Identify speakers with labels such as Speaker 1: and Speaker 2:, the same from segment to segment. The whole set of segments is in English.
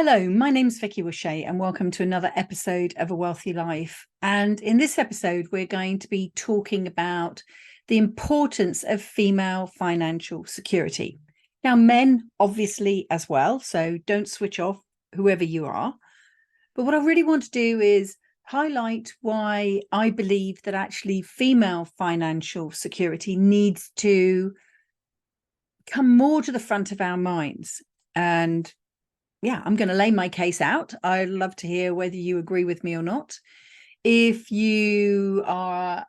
Speaker 1: Hello, my name's Vicky Wishay and welcome to another episode of A Wealthy Life. And in this episode, we're going to be talking about the importance of female financial security. Now, men obviously as well, so don't switch off whoever you are. But what I really want to do is highlight why I believe that actually female financial security needs to come more to the front of our minds. And yeah, I'm going to lay my case out. I'd love to hear whether you agree with me or not. If you are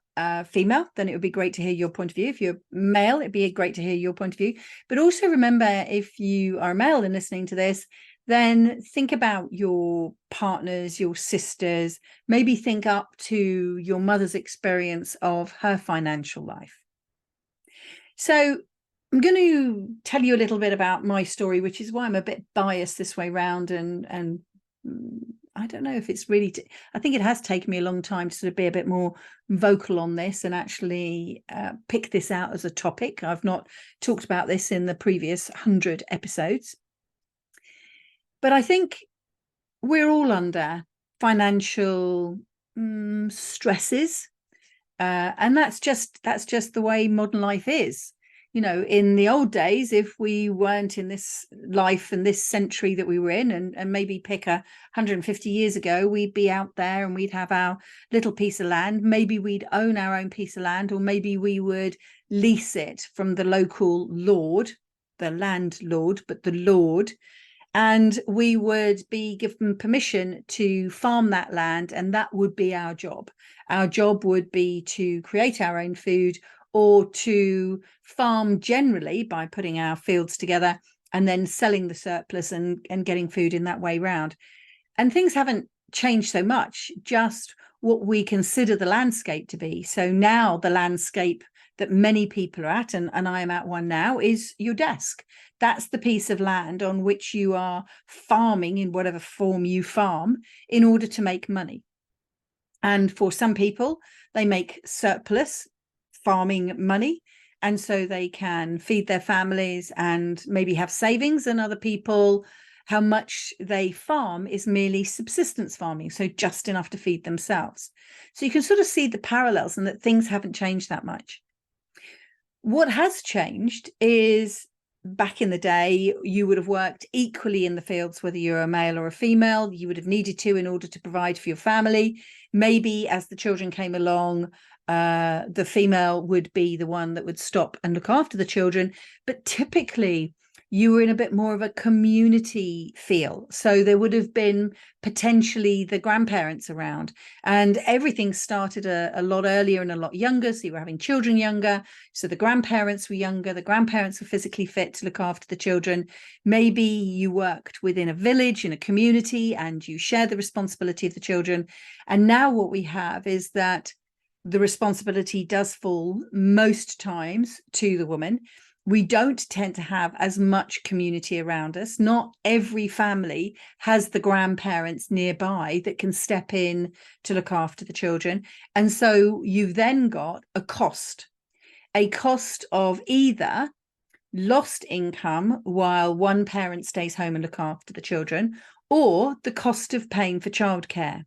Speaker 1: female, then it would be great to hear your point of view. If you're male, it'd be great to hear your point of view. But also remember, if you are male and listening to this, then think about your partners, your sisters, maybe think up to your mother's experience of her financial life. So I'm going to tell you a little bit about my story, which is why I'm a bit biased this way round. And I don't know if it's really, I think it has taken me a long time to sort of be a bit more vocal on this and actually pick this out as a topic. I've not talked about this in the previous 100 episodes. But I think we're all under financial stresses. And that's just the way modern life is. You know, in the old days, if we weren't in this life and this century that we were in, and maybe pick 150 years ago, we'd be out there and we'd have our little piece of land. Maybe we'd own our own piece of land, or maybe we would lease it from the local lord, the landlord, but the lord. And we would be given permission to farm that land, and that would be our job. Our job would be to create our own food, or to farm generally by putting our fields together and then selling the surplus and getting food in that way round. And things haven't changed so much, just what we consider the landscape to be. So now the landscape that many people are at, and I am at one now, is your desk. That's the piece of land on which you are farming in whatever form you farm in order to make money. And for some people, they make surplus farming money, and so they can feed their families and maybe have savings. And other people, how much they farm is merely subsistence farming, so just enough to feed themselves. So you can sort of see the parallels, and that things haven't changed that much. What has changed is, back in the day, you would have worked equally in the fields, whether you're a male or a female. You would have needed to in order to provide for your family. Maybe as the children came along, the female would be the one that would stop and look after the children. But typically you were in a bit more of a community feel. So there would have been potentially the grandparents around, and everything started a lot earlier and a lot younger. So you were having children younger. So the grandparents were younger. The grandparents were physically fit to look after the children. Maybe you worked within a village, in a community, and you shared the responsibility of the children. And now what we have is that the responsibility does fall most times to the woman. We don't tend to have as much community around us. Not every family has the grandparents nearby that can step in to look after the children. And so you've then got a cost of either lost income while one parent stays home and look after the children, or the cost of paying for childcare.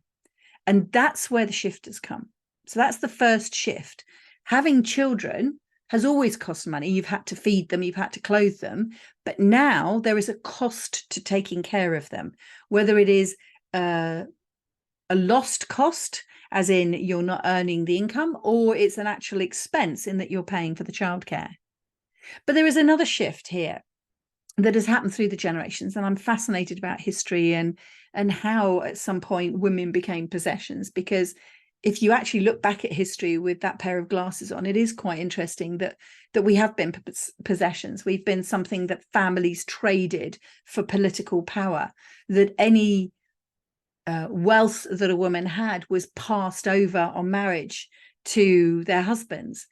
Speaker 1: And that's where the shift has come. So that's the first shift. Having children has always cost money. You've had to feed them, you've had to clothe them, but now there is a cost to taking care of them, whether it is a lost cost, as in you're not earning the income, or it's an actual expense in that you're paying for the childcare. But there is another shift here that has happened through the generations, and I'm fascinated about history and how at some point women became possessions, because if you actually look back at history with that pair of glasses on, it is quite interesting that we have been possessions. We've been something that families traded for political power, that any wealth that a woman had was passed over on marriage to their husbands.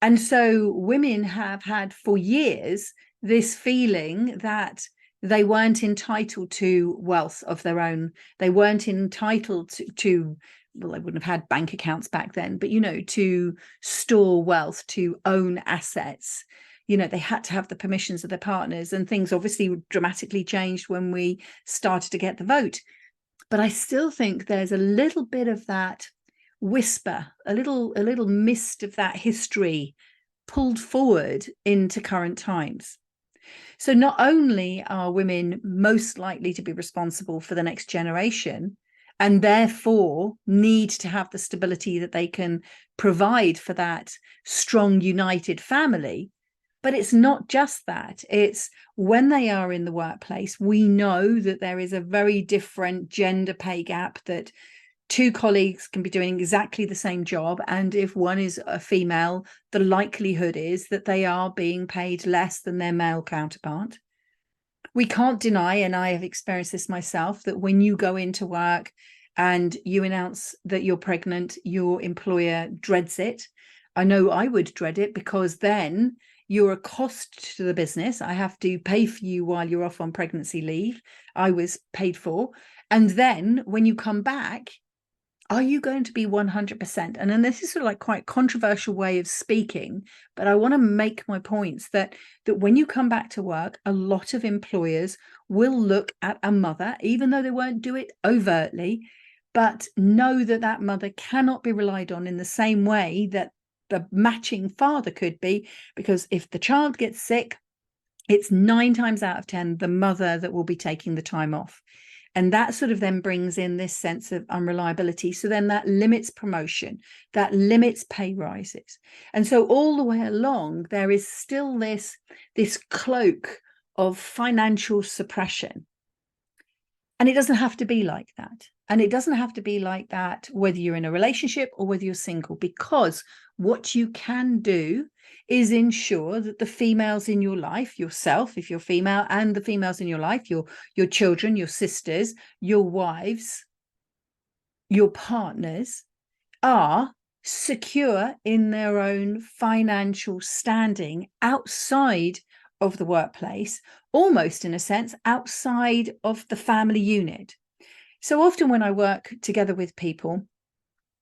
Speaker 1: And so women have had for years this feeling that they weren't entitled to wealth of their own. They weren't entitled to well, they wouldn't have had bank accounts back then, but, you know, to store wealth, to own assets. they had to have the permissions of their partners, and things obviously dramatically changed when we started to get the vote. But I still think there's a little bit of that whisper, a little mist of that history pulled forward into current times. So not only are women most likely to be responsible for the next generation, and therefore need to have the stability that they can provide for that strong, united family, but it's not just that. It's when they are in the workplace, we know that there is a very different gender pay gap, that two colleagues can be doing exactly the same job, and if one is a female, the likelihood is that they are being paid less than their male counterpart. We can't deny, and I have experienced this myself, that when you go into work and you announce that you're pregnant, your employer dreads it. I know I would dread it, because then you're a cost to the business. I have to pay for you while you're off on pregnancy leave. I was paid for. And then when you come back, are you going to be 100%? And then this is sort of like quite a controversial way of speaking, but I want to make my points that when you come back to work, a lot of employers will look at a mother, even though they won't do it overtly, but know that that mother cannot be relied on in the same way that the matching father could be, because if the child gets sick, it's 9 times out of 10 the mother that will be taking the time off. And that sort of then brings in this sense of unreliability. So then that limits promotion, that limits pay rises. And so all the way along, there is still this cloak of financial suppression. And it doesn't have to be like that. And it doesn't have to be like that whether you're in a relationship or whether you're single, because what you can do is ensure that the females in your life, yourself, if you're female, and the females in your life, your children, your sisters, your wives, your partners, are secure in their own financial standing outside of the workplace, almost in a sense outside of the family unit. So often when I work together with people,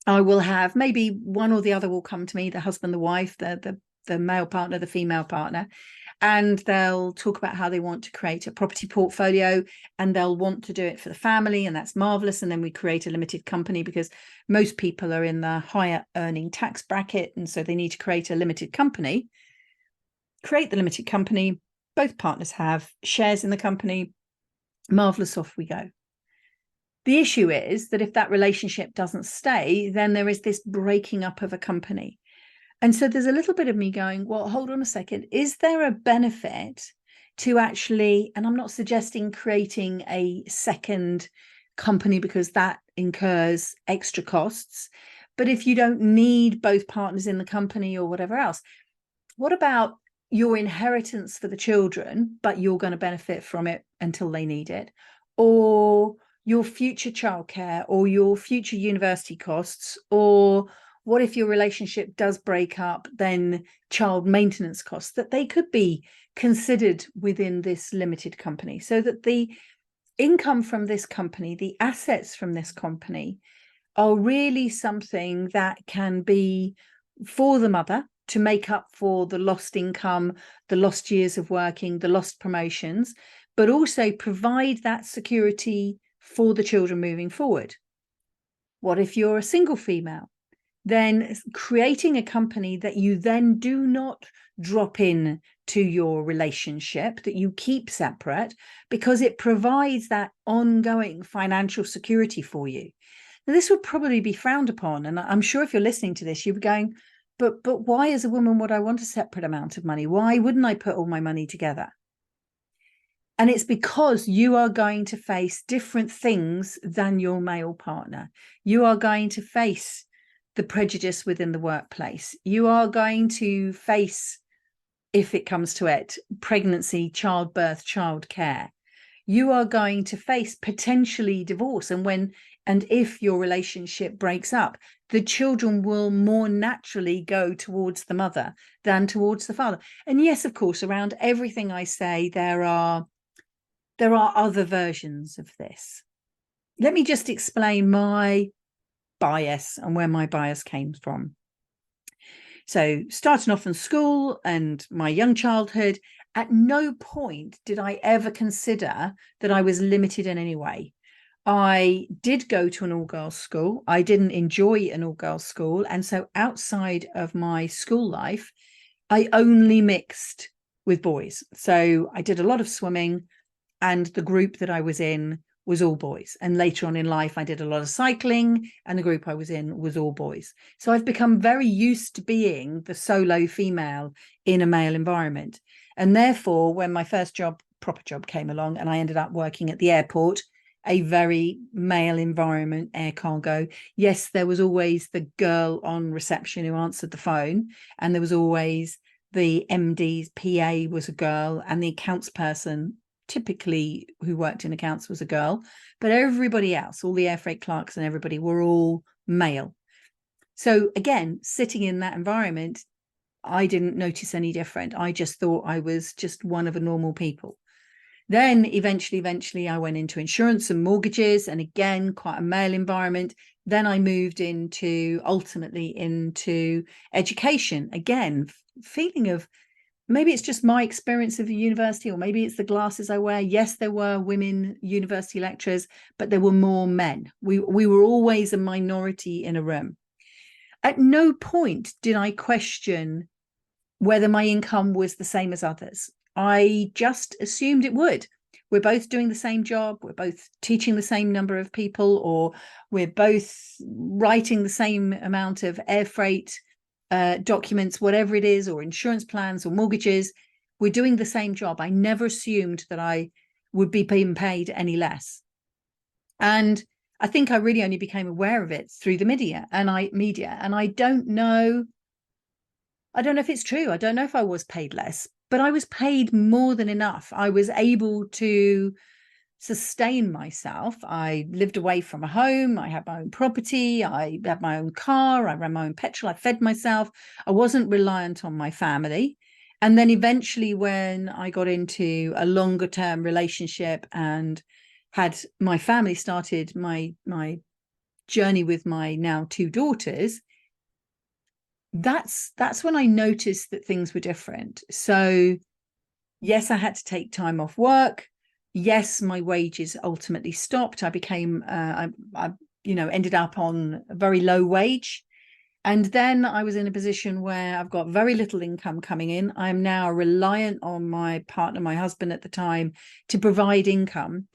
Speaker 1: I will have maybe one or the other will come to me, the husband, the wife, the male partner, the female partner, and they'll talk about how they want to create a property portfolio, and they'll want to do it for the family, and that's marvelous. And then we create a limited company, because most people are in the higher earning tax bracket, and so they need to create a limited company. Create the limited company, both partners have shares in the company, marvelous, off we go. The issue is that if that relationship doesn't stay, then there is this breaking up of a company. And so there's a little bit of me going, well, hold on a second. Is there a benefit to actually, and I'm not suggesting creating a second company because that incurs extra costs, but if you don't need both partners in the company or whatever else, what about your inheritance for the children, but you're going to benefit from it until they need it? Or your future childcare, or your future university costs? Or what if your relationship does break up, then child maintenance costs, that they could be considered within this limited company, so that the income from this company, the assets from this company, are really something that can be for the mother to make up for the lost income, the lost years of working, the lost promotions, but also provide that security for the children moving forward. What if you're a single female? Then creating a company that you then do not drop in to your relationship, that you keep separate, because it provides that ongoing financial security for you. Now, this would probably be frowned upon, and I'm sure if you're listening to this, you'll be going, but why as a woman would I want a separate amount of money? Why wouldn't I put all my money together? And it's because you are going to face different things than your male partner. You are going to face the prejudice within the workplace. You are going to face, if it comes to it, pregnancy, childbirth, childcare. You are going to face potentially divorce. And if your relationship breaks up, the children will more naturally go towards the mother than towards the father. And yes, of course, around everything I say, there are other versions of this. Let me just explain my bias and where my bias came from. So starting off in school and my young childhood, at no point did I ever consider that I was limited in any way. I did go to an all-girls school. I didn't enjoy an all-girls school. And so outside of my school life, I only mixed with boys. So I did a lot of swimming, and the group that I was in was all boys. And later on in life, I did a lot of cycling, and the group I was in was all boys. So I've become very used to being the solo female in a male environment. And therefore, when my first job, proper job, came along and I ended up working at the airport, a very male environment, air cargo. Yes, there was always the girl on reception who answered the phone, and there was always the MD's PA was a girl, and the accounts person, typically who worked in accounts, was a girl. But everybody else, all the air freight clerks and everybody, were all male. So again, sitting in that environment, I didn't notice any different. I just thought I was just one of the normal people. Then eventually I went into insurance and mortgages, and again, quite a male environment. Then I moved ultimately into education. Again, feeling of maybe it's just my experience of the university, or maybe it's the glasses I wear. Yes, there were women university lecturers, but there were more men. We were always a minority in a room. At no point did I question whether my income was the same as others. I just assumed it would. We're both doing the same job. We're both teaching the same number of people, or we're both writing the same amount of air freight documents, whatever it is, or insurance plans or mortgages. We're doing the same job. I never assumed that I would be being paid any less. And I think I really only became aware of it through the media. And I don't know if it's true. I don't know if I was paid less, but I was paid more than enough. I was able to sustain myself. I lived away from a home. I had my own property. I had my own car. I ran my own petrol. I fed myself. I wasn't reliant on my family. And then eventually, when I got into a longer term relationship and had my family, started my journey with my now 2 daughters, that's when I noticed that things were different. So yes, I had to take time off work. Yes, my wages ultimately stopped. I became I ended up on a very low wage. And then I was in a position where I've got very little income coming in. I'm now reliant on my partner, my husband at the time, to provide income.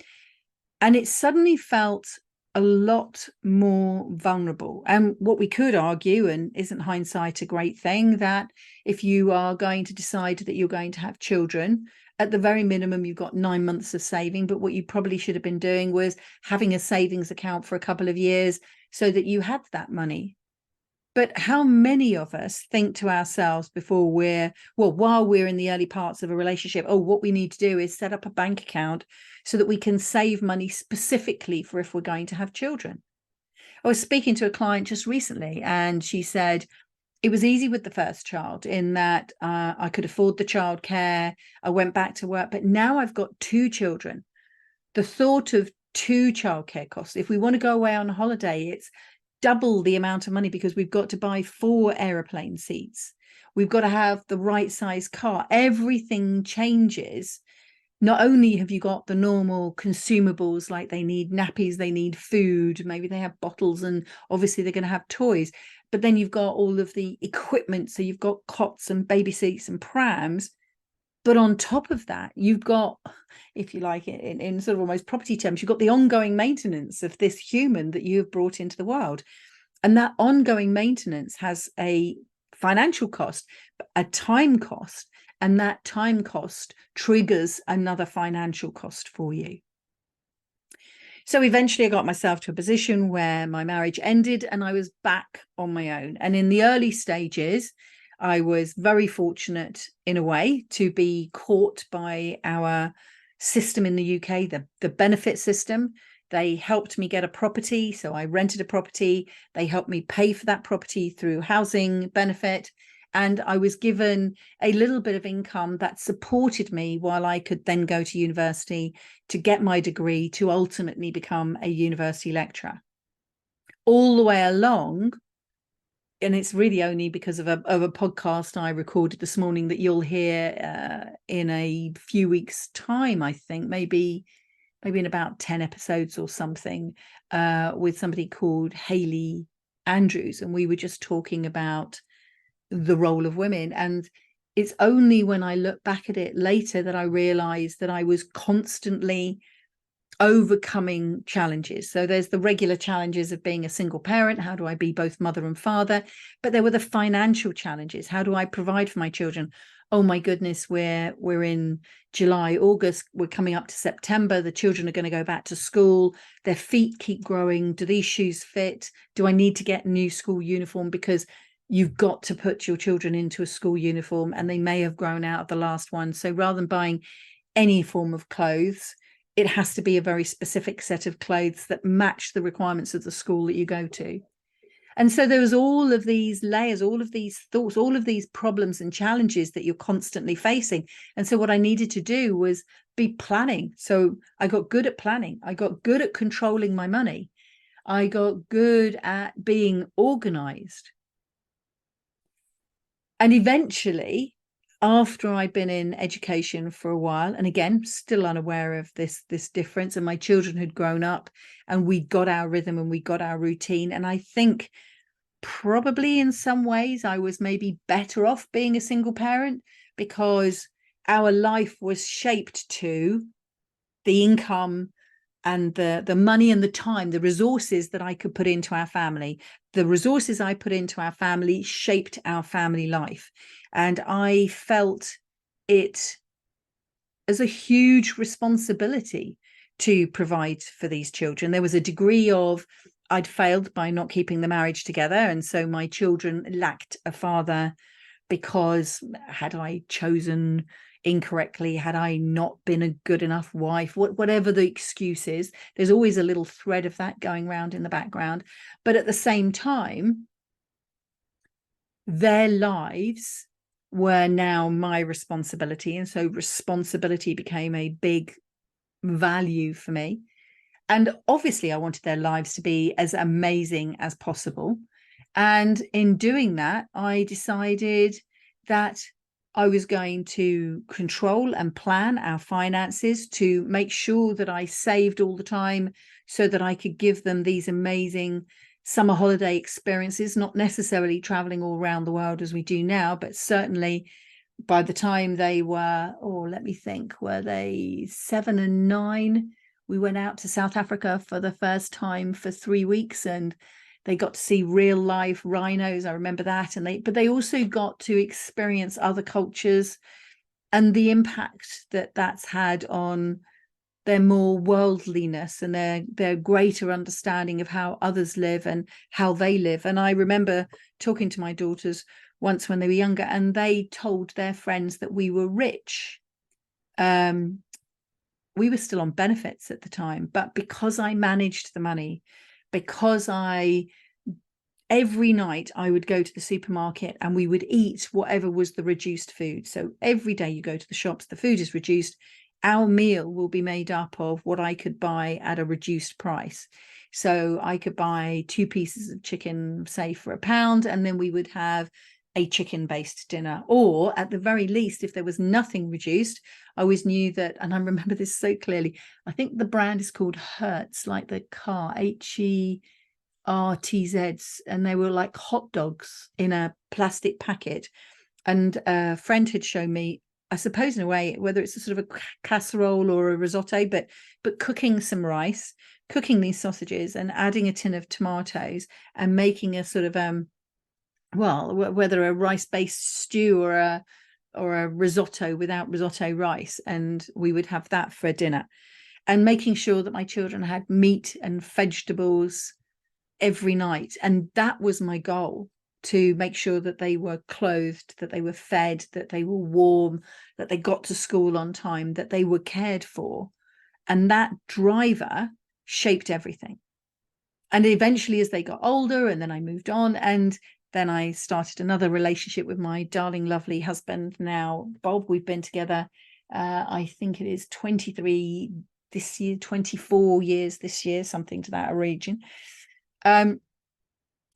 Speaker 1: And it suddenly felt a lot more vulnerable. And what we could argue, and isn't hindsight a great thing, that if you are going to decide that you're going to have children, at the very minimum, you've got 9 months of saving. But what you probably should have been doing was having a savings account for a couple of years so that you had that money. But how many of us think to ourselves while we're in the early parts of a relationship, what we need to do is set up a bank account so that we can save money specifically for if we're going to have children. I was speaking to a client just recently, and she said it was easy with the first child in that I could afford the childcare. I went back to work, but now I've got 2 children. The thought of 2 childcare costs, if we want to go away on a holiday, it's double the amount of money because we've got to buy 4 aeroplane seats. We've got to have the right size car. Everything changes. Not only have you got the normal consumables, like they need nappies, they need food, maybe they have bottles, and obviously they're going to have toys, but then you've got all of the equipment. So you've got cots and baby seats and prams. But on top of that, you've got, if you like it, in sort of almost property terms, you've got the ongoing maintenance of this human that you have brought into the world. And that ongoing maintenance has a financial cost, a time cost, and that time cost triggers another financial cost for you. So eventually I got myself to a position where my marriage ended and I was back on my own. And in the early stages, I was very fortunate in a way to be caught by our system in the UK, the benefit system. They helped me get a property. So I rented a property. They helped me pay for that property through housing benefit. And I was given a little bit of income that supported me while I could then go to university to get my degree to ultimately become a university lecturer. All the way along, and it's really only because of a podcast I recorded this morning that you'll hear in a few weeks' time, I think, maybe in about 10 episodes or something, with somebody called Hayley Andrews. And we were just talking about the role of women. And it's only when I look back at it later that I realized that I was constantly overcoming challenges. So there's the regular challenges of being a single parent. How do I be both mother and father? But there were the financial challenges. How do I provide for my children? Oh my goodness, we're in July, August, we're coming up to September. The children are going to go back to school. Their feet keep growing. Do these shoes fit? Do I need to get a new school uniform? Because you've got to put your children into a school uniform, and they may have grown out of the last one. So rather than buying any form of clothes, it has to be a very specific set of clothes that match the requirements of the school that you go to. And so there was all of these layers, all of these thoughts, all of these problems and challenges that you're constantly facing. And so what I needed to do was be planning. So I got good at planning. I got good at controlling my money. I got good at being organized. And eventually, after I'd been in education for a while, and again, still unaware of this difference, and my children had grown up and we got our rhythm and we got our routine. And I think probably in some ways I was maybe better off being a single parent, because our life was shaped to the income and the money and the time, the resources that I could put into our family. The resources I put into our family shaped our family life. And I felt it as a huge responsibility to provide for these children. There was a degree of I'd failed by not keeping the marriage together. And so my children lacked a father, because had I chosen incorrectly, had I not been a good enough wife, whatever the excuse is, there's always a little thread of that going around in the background. But at the same time, their lives were now my responsibility. And so responsibility became a big value for me. And obviously I wanted their lives to be as amazing as possible. And in doing that, I decided that I was going to control and plan our finances to make sure that I saved all the time so that I could give them these amazing summer holiday experiences, not necessarily traveling all around the world as we do now, but certainly by the time they were, let me think, were they 7 and 9? We went out to South Africa for the first time for 3 weeks, and they got to see real live rhinos. I remember that. But they also got to experience other cultures and the impact that that's had on their more worldliness and their greater understanding of how others live and how they live. And I remember talking to my daughters once when they were younger, and they told their friends that we were rich. We were still on benefits at the time, but because I managed the money, because every night I would go to the supermarket and we would eat whatever was the reduced food. So every day you go to the shops, the food is reduced. Our meal will be made up of what I could buy at a reduced price. So I could buy 2 pieces of chicken, say, for £1, and then we would have a chicken-based dinner. Or at the very least, if there was nothing reduced, I always knew that, and I remember this so clearly, I think the brand is called Hertz, like the car, HERTZ, and they were like hot dogs in a plastic packet. And a friend had shown me, I suppose in a way, whether it's a sort of a casserole or a risotto, but cooking some rice, cooking these sausages and adding a tin of tomatoes and making a sort of whether a rice-based stew or a risotto without risotto rice, and we would have that for dinner, and making sure that my children had meat and vegetables every night. And that was my goal, to make sure that they were clothed, that they were fed, that they were warm, that they got to school on time, that they were cared for. And that driver shaped everything. And eventually, as they got older, and then I moved on, and then I started another relationship with my darling, lovely husband now, Bob. We've been together, I think it is 23 this year, 24 years this year, something to that region.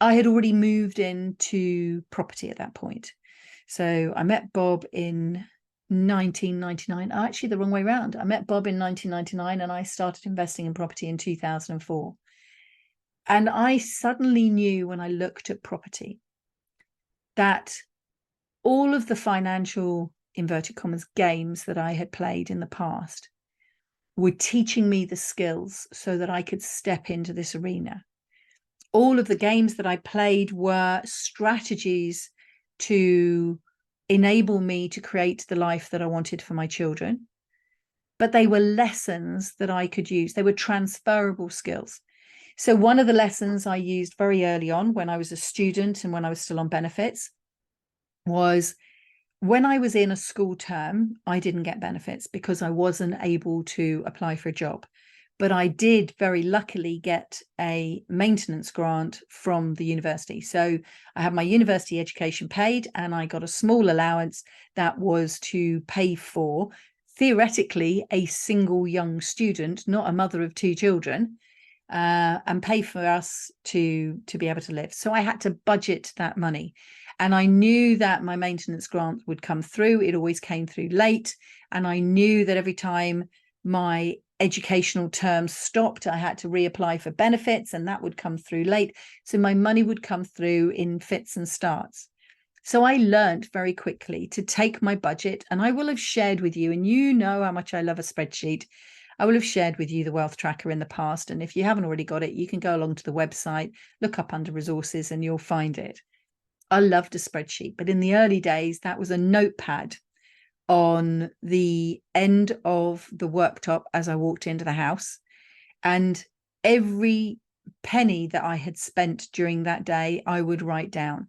Speaker 1: I had already moved into property at that point. So I met Bob in 1999. Actually, the wrong way around. I met Bob in 1999 and I started investing in property in 2004. And I suddenly knew when I looked at property that all of the financial, inverted commas, games that I had played in the past were teaching me the skills so that I could step into this arena. All of the games that I played were strategies to enable me to create the life that I wanted for my children. But they were lessons that I could use. They were transferable skills. So one of the lessons I used very early on when I was a student and when I was still on benefits was when I was in a school term, I didn't get benefits because I wasn't able to apply for a job. But I did very luckily get a maintenance grant from the university. So I had my university education paid and I got a small allowance that was to pay for, theoretically, a single young student, not a mother of two children, and pay for us to be able to live. So I had to budget that money. And I knew that my maintenance grant would come through. It always came through late. And I knew that every time my educational term stopped, I had to reapply for benefits and that would come through late. So my money would come through in fits and starts. So I learned very quickly to take my budget, and I will have shared with you, and you know how much I love a spreadsheet. I will have shared with you the wealth tracker in the past. And if you haven't already got it, you can go along to the website, look up under resources and you'll find it. I loved a spreadsheet, but in the early days, that was a notepad on the end of the worktop as I walked into the house. And every penny that I had spent during that day, I would write down.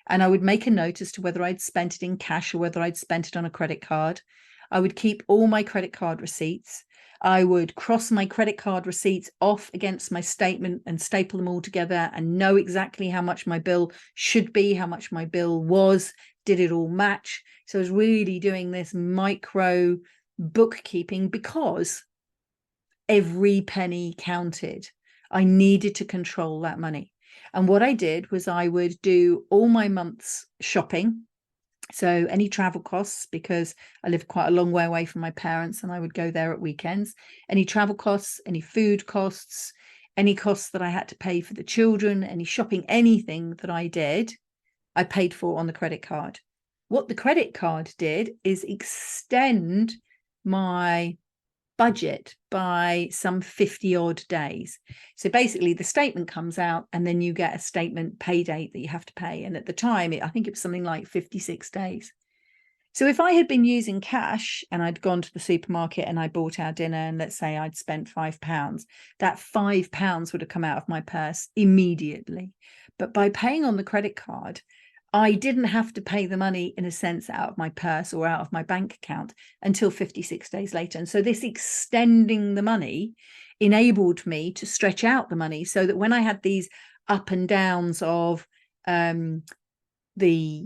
Speaker 1: And I would make a note as to whether I'd spent it in cash or whether I'd spent it on a credit card. I would keep all my credit card receipts. I would cross my credit card receipts off against my statement and staple them all together and know exactly how much my bill should be, how much my bill was, did it all match? So I was really doing this micro bookkeeping because every penny counted. I needed to control that money. And what I did was I would do all my month's shopping. So any travel costs, because I lived quite a long way away from my parents and I would go there at weekends, any travel costs, any food costs, any costs that I had to pay for the children, any shopping, anything that I did, I paid for on the credit card. What the credit card did is extend my budget by some 50 odd days. So basically the statement comes out and then you get a statement pay date that you have to pay. And at the time, I think it was something like 56 days. So if I had been using cash and I'd gone to the supermarket and I bought our dinner and let's say I'd spent £5, that £5 would have come out of my purse immediately. But by paying on the credit card, I didn't have to pay the money, in a sense, out of my purse or out of my bank account until 56 days later. And so this extending the money enabled me to stretch out the money so that when I had these up and downs of the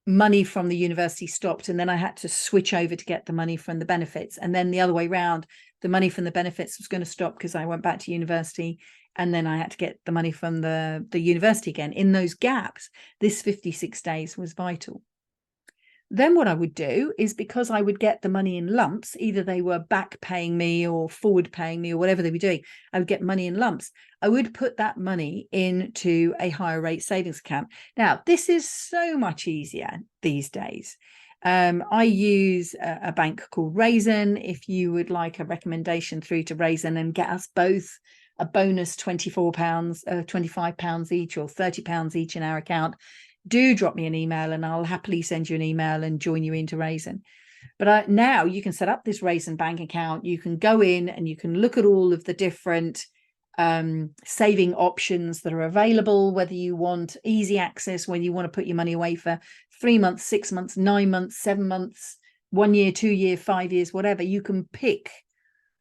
Speaker 1: money from the university stopped and then I had to switch over to get the money from the benefits, and then the other way around, the money from the benefits was going to stop because I went back to university and then I had to get the money from the university again. In those gaps, this 56 days was vital. Then what I would do is, because I would get the money in lumps, either they were back paying me or forward paying me or whatever they were doing, I would get money in lumps. I would put that money into a higher rate savings account. Now, this is so much easier these days. I use a bank called Raisin. If you would like a recommendation through to Raisin and get us both a bonus £24, £25 each or £30 each in our account, do drop me an email and I'll happily send you an email and join you into Raisin. But now you can set up this Raisin bank account. You can go in and you can look at all of the different saving options that are available, whether you want easy access, whether you want to put your money away for 3 months, 6 months, 9 months, 7 months, 1 year, 2 year, 5 years, whatever. You can pick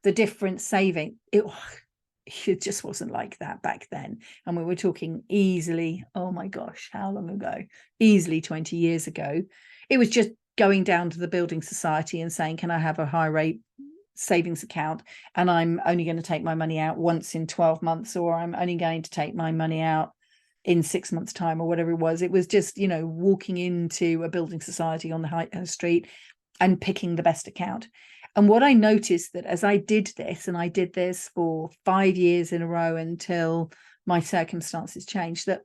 Speaker 1: the different saving. It just wasn't like that back then. And we were talking easily, oh my gosh, how long ago? Easily 20 years ago. It was just going down to the building society and saying, can I have a high rate savings account? And I'm only going to take my money out once in 12 months, or I'm only going to take my money out in 6 months' time or whatever it was. It was just, you know, walking into a building society on the high street and picking the best account. And what I noticed that as I did this, and I did this for 5 years in a row until my circumstances changed, that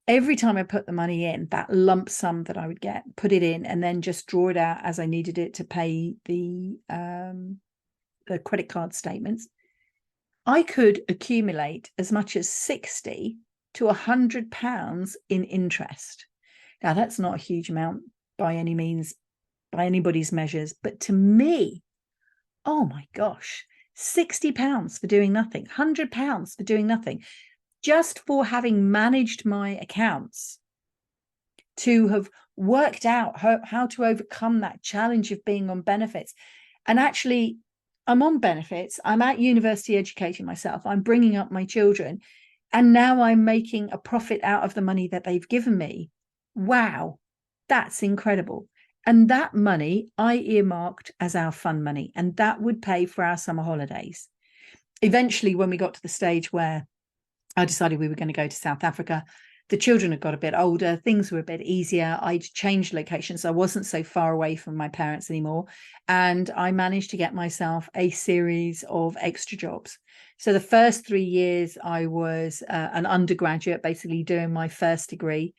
Speaker 1: every time I put the money in, that lump sum that I would get, put it in, and then just draw it out as I needed it to pay the credit card statements, I could accumulate as much as 60 to £100 in interest. Now, that's not a huge amount by any means, by anybody's measures, but to me, oh my gosh, £60 for doing nothing, £100 for doing nothing, just for having managed my accounts, to have worked out how to overcome that challenge of being on benefits. And actually, I'm on benefits, I'm at university educating myself, I'm bringing up my children, and now I'm making a profit out of the money that they've given me. Wow, that's incredible. And that money I earmarked as our fun money, and that would pay for our summer holidays. Eventually, when we got to the stage where I decided we were going to go to South Africa, the children had got a bit older, things were a bit easier. I'd changed locations, so I wasn't so far away from my parents anymore. And I managed to get myself a series of extra jobs. So the first 3 years, I was an undergraduate, basically doing my first degree.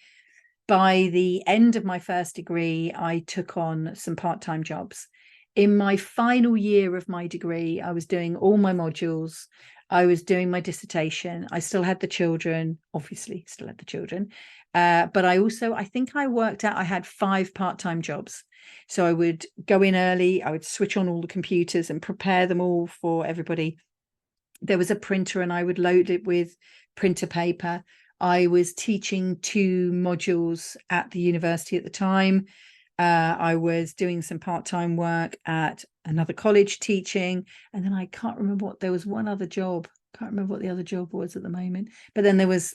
Speaker 1: By the end of my first degree, I took on some part-time jobs. In my final year of my degree, I was doing all my modules. I was doing my dissertation. I still had the children, obviously still had the children. But I think I worked out I had 5 part-time jobs. So I would go in early, I would switch on all the computers and prepare them all for everybody. There was a printer and I would load it with printer paper. I was teaching 2 modules at the university at the time. I was doing some part-time work at another college teaching, and then I can't remember there was one other job. Can't remember what the other job was at the moment. But then there was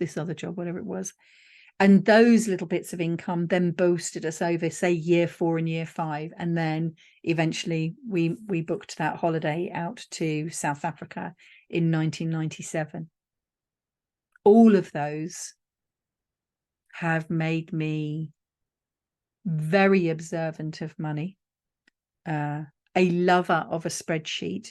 Speaker 1: this other job, whatever it was. And those little bits of income then boosted us over, say, year 4 and year 5. And then eventually we booked that holiday out to South Africa in 1997. All of those have made me very observant of money, a lover of a spreadsheet,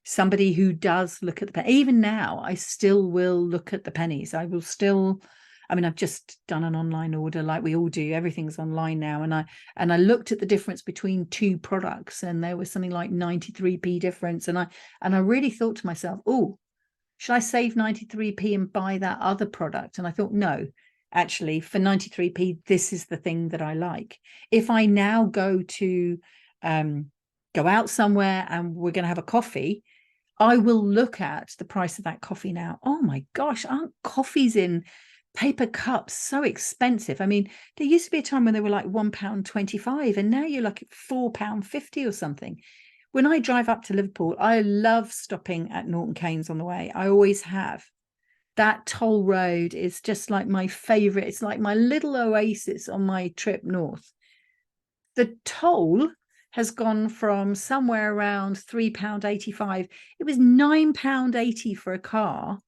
Speaker 1: somebody who does look at the pennies. Even now, I still will look at the pennies. I will still, I mean, I've just done an online order like we all do. Everything's online now. And I looked at the difference between 2 products, and there was something like 93p difference. And I really thought to myself, oh, should I save 93p and buy that other product? And I thought, no, actually, for 93p, this is the thing that I like. If I now go out somewhere and we're going to have a coffee, I will look at the price of that coffee now. Oh my gosh, aren't coffees in paper cups so expensive? I mean, there used to be a time when they were like £1.25, and now you're like £4.50 or something. When I drive up to Liverpool, I love stopping at Norton Keynes on the way. I always have. That toll road is just like my favorite. It's like my little oasis on my trip north. The toll has gone from somewhere around £3.85. It was £9.80 for a car.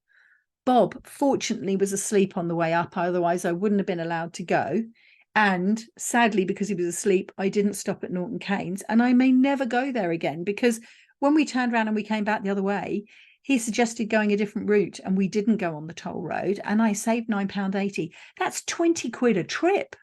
Speaker 1: Bob, fortunately, was asleep on the way up. Otherwise, I wouldn't have been allowed to go. And sadly, because he was asleep, I didn't stop at Norton Keynes. And I may never go there again, because when we turned around and we came back the other way, he suggested going a different route, and we didn't go on the toll road. And I saved £9.80. That's 20 quid a trip.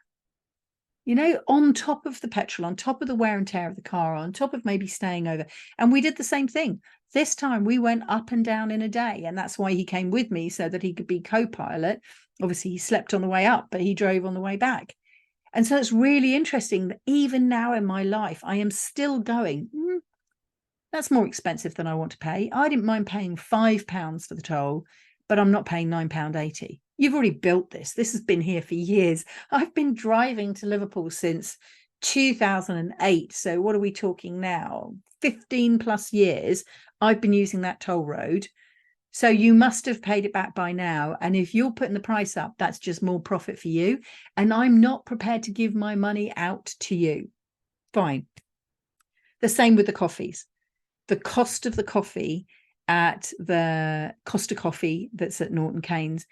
Speaker 1: You know, on top of the petrol, on top of the wear and tear of the car, on top of maybe staying over. And we did the same thing. This time we went up and down in a day. And that's why he came with me, so that he could be co-pilot. Obviously, he slept on the way up, but he drove on the way back. And so it's really interesting that even now in my life, I am still going, that's more expensive than I want to pay. I didn't mind paying £5 for the toll, but I'm not paying £9.80. You've already built this. This has been here for years. I've been driving to Liverpool since 2008. So what are we talking now? 15 plus years I've been using that toll road. So you must have paid it back by now. And if you're putting the price up, that's just more profit for you. And I'm not prepared to give my money out to you. Fine. The same with the coffees. The cost of the coffee at the Costa Coffee that's at Norton Keynes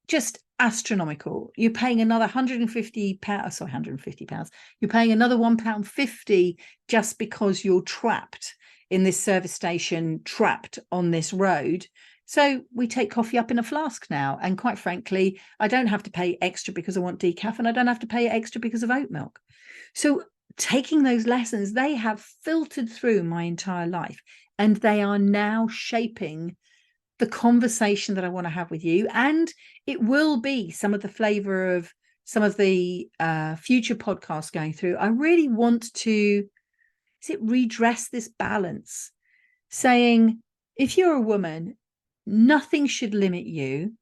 Speaker 1: just astronomical. You're paying another £150, sorry, £150. You're paying another £1.50 just because you're trapped in this service station, trapped on this road. So we take coffee up in a flask now. And quite frankly, I don't have to pay extra because I want decaf, and I don't have to pay extra because of oat milk. So taking those lessons, they have filtered through my entire life, and they are now shaping the conversation that I want to have with you. And it will be some of the flavor of some of the future podcasts going through. I really want to redress this balance, saying if you're a woman, nothing should limit you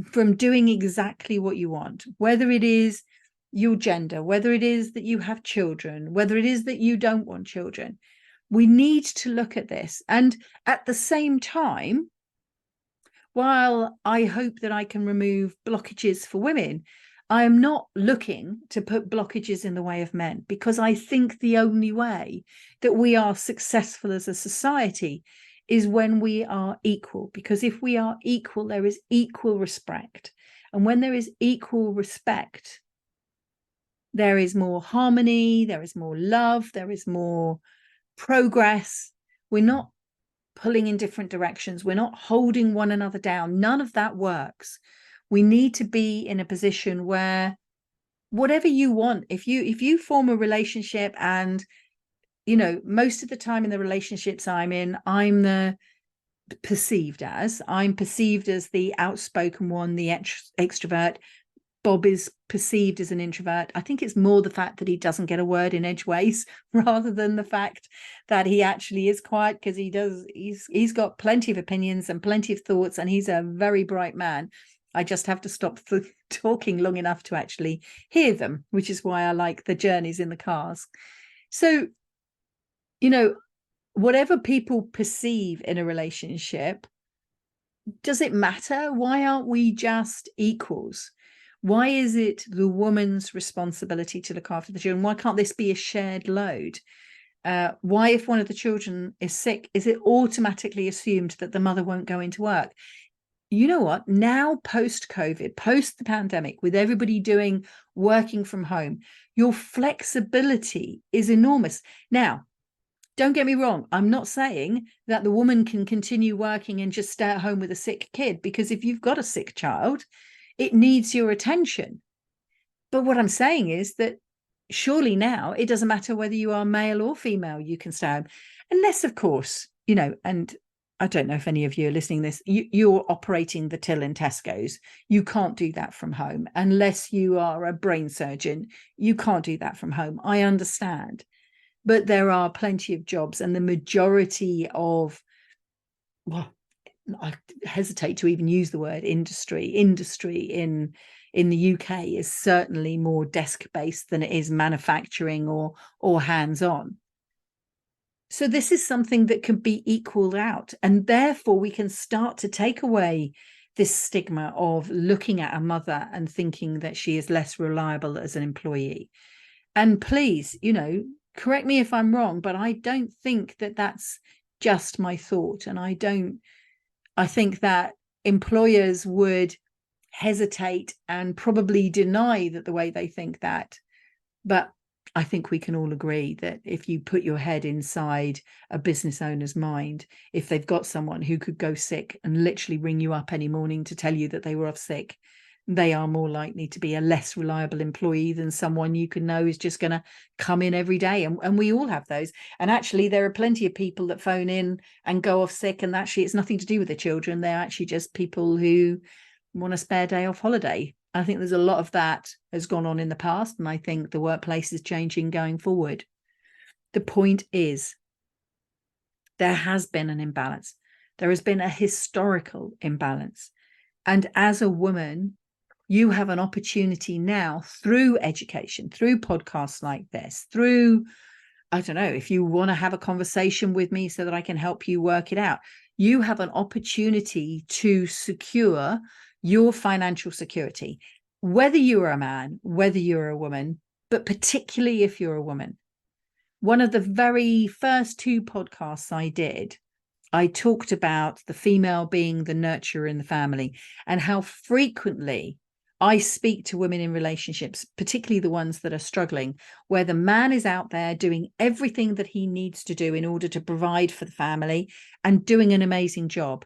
Speaker 1: from doing exactly what you want, whether it is your gender, whether it is that you have children, whether it is that you don't want children. We need to look at this. And at the same time, while I hope that I can remove blockages for women, I am not looking to put blockages in the way of men, because I think the only way that we are successful as a society is when we are equal. Because if we are equal, there is equal respect. And when there is equal respect, there is more harmony, there is more love, there is more progress. We're not pulling in different directions. We're not holding one another down. None of that works. We need to be in a position where whatever you want, if you form a relationship, and most of the time in the relationships I'm in, I'm perceived as the outspoken one, the extrovert. Bob is perceived as an introvert. I think it's more the fact that he doesn't get a word in edgeways rather than the fact that he actually is quiet, because he's got plenty of opinions and plenty of thoughts, and he's a very bright man. I just have to stop talking long enough to actually hear them, which is why I like the journeys in the cars. So, whatever people perceive in a relationship, does it matter? Why aren't we just equals? Why is it the woman's responsibility to look after the children? Why can't this be a shared load? Why, if one of the children is sick, is it automatically assumed that the mother won't go into work? You know what? Now, post-COVID, post the pandemic, with everybody working from home, your flexibility is enormous. Now, don't get me wrong. I'm not saying that the woman can continue working and just stay at home with a sick kid, because if you've got a sick child, it needs your attention. But what I'm saying is that surely now it doesn't matter whether you are male or female, you can stay home. Unless, of course, and I don't know if any of you are listening to this, you're operating the till in Tesco's. You can't do that from home. Unless you are a brain surgeon, you can't do that from home. I understand. But there are plenty of jobs, and the majority of, well, I hesitate to even use the word industry in the UK is certainly more desk-based than it is manufacturing or hands-on. So this is something that can be equaled out, and therefore we can start to take away this stigma of looking at a mother and thinking that she is less reliable as an employee. And please, correct me if I'm wrong, but I don't think that that's just my thought. And I think that employers would hesitate and probably deny that the way they think that. But I think we can all agree that if you put your head inside a business owner's mind, if they've got someone who could go sick and literally ring you up any morning to tell you that they were off sick, they are more likely to be a less reliable employee than someone you can know is just going to come in every day. And we all have those. And actually, there are plenty of people that phone in and go off sick, and actually it's nothing to do with their children. They're actually just people who want a spare day off holiday. I think there's a lot of that has gone on in the past, and I think the workplace is changing going forward. The point is, there has been an imbalance. There has been a historical imbalance. And as a woman, you have an opportunity now through education, through podcasts like this, through, I don't know, if you want to have a conversation with me so that I can help you work it out, you have an opportunity to secure your financial security, whether you're a man, whether you're a woman, but particularly if you're a woman. One of the very first 2 podcasts I did, I talked about the female being the nurturer in the family, and how frequently I speak to women in relationships, particularly the ones that are struggling, where the man is out there doing everything that he needs to do in order to provide for the family and doing an amazing job.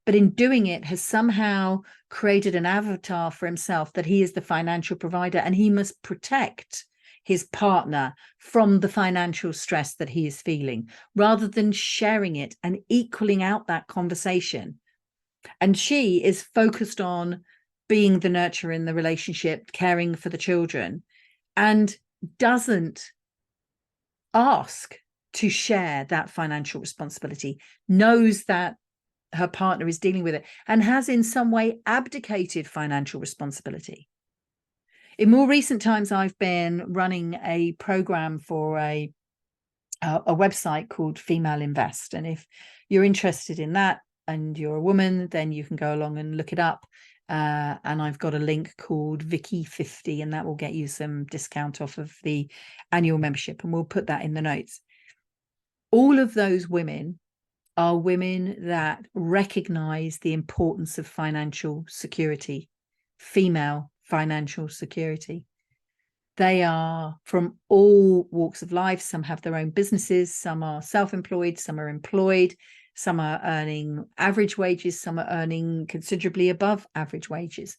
Speaker 1: But in doing it, has somehow created an avatar for himself that he is the financial provider, and he must protect his partner from the financial stress that he is feeling, rather than sharing it and equaling out that conversation. And she is focused on being the nurturer in the relationship, caring for the children, and doesn't ask to share that financial responsibility, knows that her partner is dealing with it, and has in some way abdicated financial responsibility. In more recent times, I've been running a program for a website called Female Invest. And if you're interested in that and you're a woman, then you can go along and look it up. And I've got a link called Vicky50, and that will get you some discount off of the annual membership. And we'll put that in the notes. All of those women are women that recognize the importance of financial security, female financial security. They are from all walks of life. Some have their own businesses, some are self-employed, some are employed, some are earning average wages, some are earning considerably above average wages.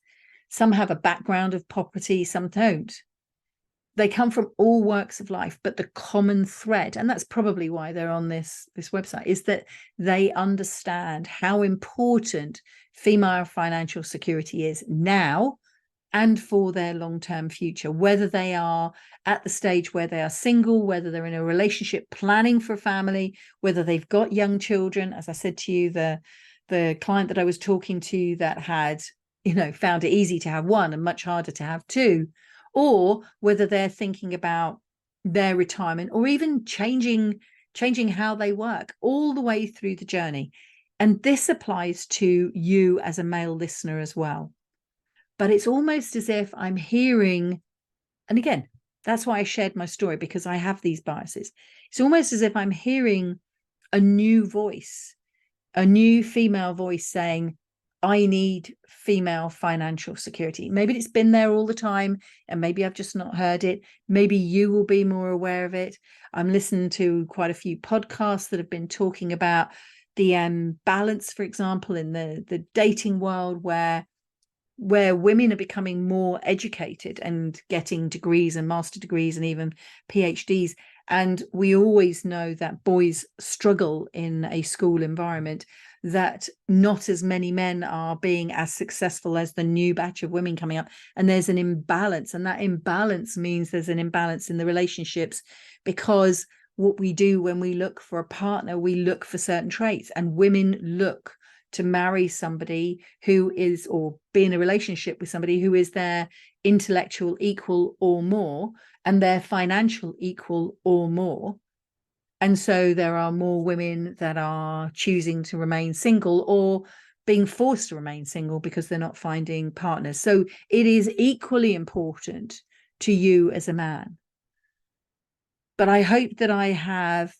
Speaker 1: Some have a background of poverty, some don't. They come from all walks of life, but the common thread, and that's probably why they're on this website, is that they understand how important female financial security is now and for their long-term future, whether they are at the stage where they are single, whether they're in a relationship planning for a family, whether they've got young children. As I said to you, the client that I was talking to that had, found it easy to have one and much harder to have two, or whether they're thinking about their retirement or even changing how they work all the way through the journey. And this applies to you as a male listener as well. But it's almost as if I'm hearing, and again, that's why I shared my story, because I have these biases. It's almost as if I'm hearing a new voice, a new female voice saying, I need female financial security. Maybe it's been there all the time, and maybe I've just not heard it. Maybe you will be more aware of it. I'm listening to quite a few podcasts that have been talking about the balance, for example, in the dating world, where women are becoming more educated and getting degrees and master degrees and even PhDs. And we always know that boys struggle in a school environment, that not as many men are being as successful as the new batch of women coming up. And there's an imbalance, and that imbalance means there's an imbalance in the relationships, because what we do when we look for a partner, we look for certain traits, and women look to marry somebody who is, or be in a relationship with somebody who is their intellectual equal or more, and their financial equal or more. And so there are more women that are choosing to remain single or being forced to remain single because they're not finding partners. So it is equally important to you as a man. But I hope that I have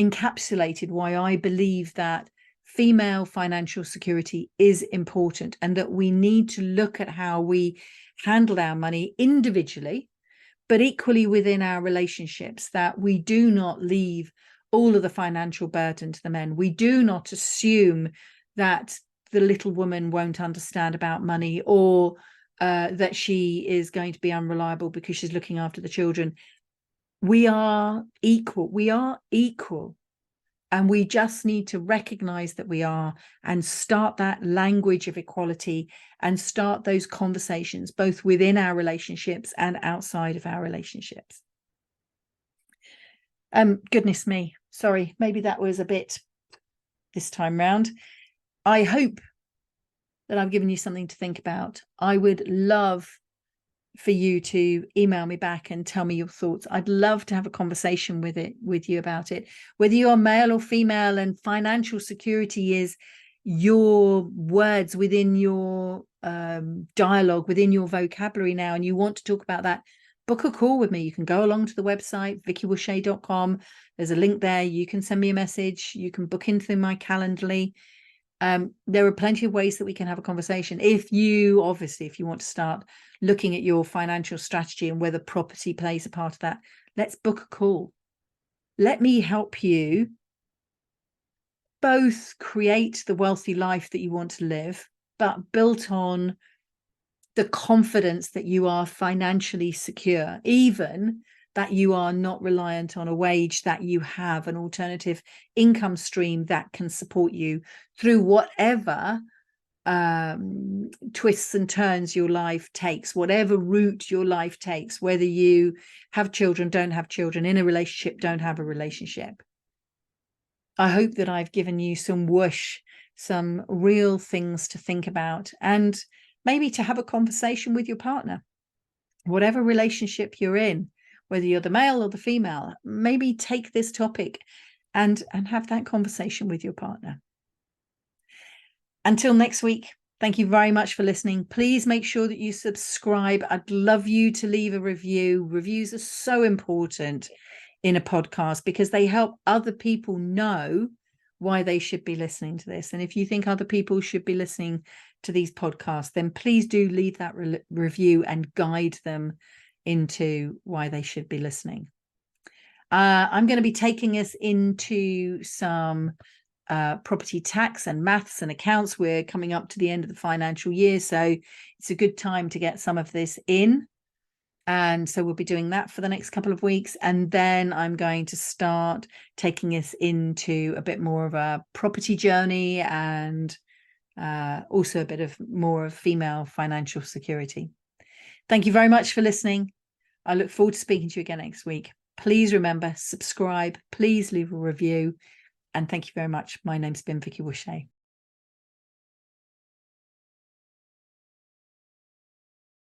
Speaker 1: encapsulated why I believe that female financial security is important, and that we need to look at how we handle our money individually, but equally within our relationships, that we do not leave all of the financial burden to the men. We do not assume that the little woman won't understand about money, or that she is going to be unreliable because she's looking after the children. We are equal. We are equal. And we just need to recognize that we are, and start that language of equality, and start those conversations both within our relationships and outside of our relationships. Goodness me, sorry, maybe that was a bit this time round. I hope that I've given you something to think about. I would love for you to email me back and tell me your thoughts. I'd love to have a conversation with you about it, whether you are male or female, and financial security is your words within your dialogue, within your vocabulary now, and you want to talk about that. book a call with me. You can go along to the website, vickywashay.com. There's a link there. You can send me a message. You can book into my Calendly. There are plenty of ways that we can have a conversation. If you want to start looking at your financial strategy and whether property plays a part of that, let's book a call. Let me help you both create the wealthy life that you want to live, but built on the confidence that you are financially secure, even that you are not reliant on a wage, that you have an alternative income stream that can support you through whatever twists and turns your life takes, whatever route your life takes, whether you have children, don't have children, in a relationship, don't have a relationship. I hope that I've given you some real things to think about, and maybe to have a conversation with your partner, whatever relationship you're in, whether you're the male or the female. Maybe take this topic and have that conversation with your partner. Until next week, thank you very much for listening. Please make sure that you subscribe. I'd love you to leave a review. Reviews are so important in a podcast because they help other people know why they should be listening to this. And if you think other people should be listening to these podcasts, then please do leave that review and guide them into why they should be listening. I'm going to be taking us into some property tax and maths and accounts. We're coming up to the end of the financial year, so it's a good time to get some of this in. And so we'll be doing that for the next couple of weeks. And then I'm going to start taking us into a bit more of a property journey, and also a bit of more of female financial security. Thank you very much for listening. I look forward to speaking to you again next week. Please remember, subscribe, please leave a review. And thank you very much. My name's been Vicky Washay.